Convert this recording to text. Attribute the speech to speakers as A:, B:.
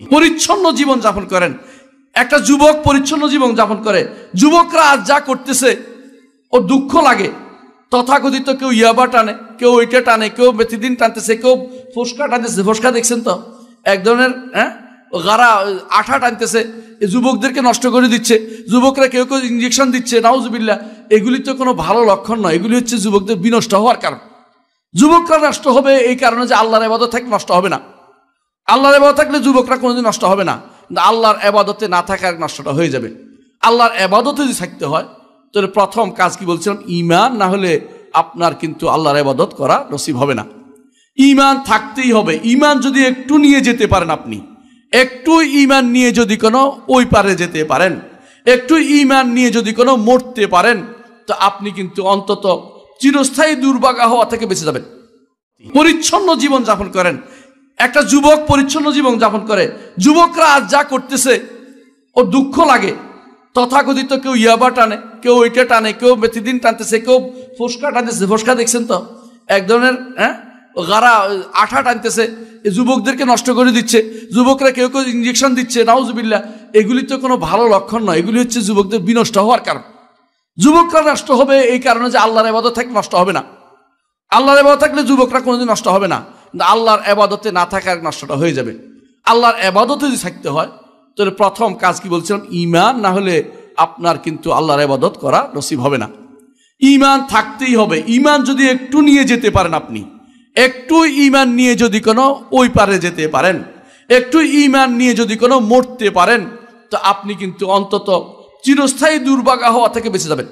A: পরিচ্ছন্ন জীবন যাপন করেন। একটা যুবক পরিচ্ছন্ন জীবন যাপন করে, যুবকরা আজ যা করতেছে ও দুঃখ লাগে। তথাকথিত কেউ ইয়াবা টানে, কেউ ওইটা টানে, কেউ বেতিদিন টানতেছে, কেউ ফোসকা টানতেছে। ফোসকা দেখছেন তো, এক ধরনের গাড়া আঠা টানতেছে, যুবকদেরকে নষ্ট করে দিচ্ছে। যুবকরা কেউ কেউ ইঞ্জেকশন দিচ্ছে, নাউজুবিল্লাহ। এগুলি তো কোনো ভালো লক্ষণ নয়, এগুলি হচ্ছে যুবকদের বিনষ্ট হওয়ার কারণ। যুবকরা নষ্ট হবে এই কারণে যে আল্লাহর ইবাদত থাকলে নষ্ট হবে না। আল্লাহর ইবাদত থাকলে যুবকরা কোনোদিন নষ্ট হবে না, কিন্তু আল্লাহর ইবাদতে না থাকার নষ্টটা হয়ে যাবে। আল্লাহর ইবাদতে যদি থাকতে হয় তাহলে প্রথম কাজ কি বলছিলাম, ঈমান না হলে আপনার কিন্তু আল্লাহর ইবাদত করা নসিব হবে না। ঈমান থাকতেই হবে। ঈমান যদি একটু নিয়ে যেতে পারেন, আপনি একটু ঈমান নিয়ে যদি কোনো ওই পারে যেতে পারেন, একটু ঈমান নিয়ে যদি কোনো মরতে পারেন, তো আপনি কিন্তু অন্তত চিরস্থায়ী দুর্ভাগা হওয়া থেকে বেঁচে যাবেন। পরিচ্ছন্ন জীবন যাপন করেন। একটা যুবক পরিচ্ছন্ন জীবন যাপন করে, যুবকরা আজ যা করতেছে ও দুঃখ লাগে। তথাকথিত কেউ ইয়াবা টানে, কেউ ওইটা টানে, কেউ বেতিদিন টানতেছে, কেউ ফোসকা টানতেছে। ফোসকা দেখছেন তো, এক ধরনের গাড়া আঠা টানতেছে, যুবকদেরকে নষ্ট করে দিচ্ছে। যুবকরা কেউ কেউ ইঞ্জেকশন দিচ্ছে, নাউজুবিল্লাহ। এগুলি তো কোনো ভালো লক্ষণ নয়, এগুলি হচ্ছে যুবকদের বিনষ্ট হওয়ার কারণ। যুবকরা নষ্ট হবে এই কারণে যে আল্লাহর ইবাদত থাকলে নষ্ট হবে না। আল্লাহর ইবাদত থাকলে যুবকরা কোনোদিন নষ্ট হবে না, কিন্তু আল্লাহর ইবাদতে না থাকার নষ্টটা হয়ে যাবে। আল্লাহর ইবাদতে যদি থাকতে হয় তাহলে প্রথম কাজ কি বলছিলাম, ঈমান না হলে আপনার কিন্তু আল্লাহর ইবাদত করা নসিব হবে না। ঈমান থাকতেই হবে। ঈমান যদি একটু নিয়ে যেতে পারেন, আপনি একটু ঈমান নিয়ে যদি কোনো ওই পারে যেতে পারেন, একটু ঈমান নিয়ে যদি কোনো মরতে পারেন, তো আপনি কিন্তু অন্তত চিরস্থায়ী দুর্ভাগা হওয়া থেকে বেঁচে যাবেন।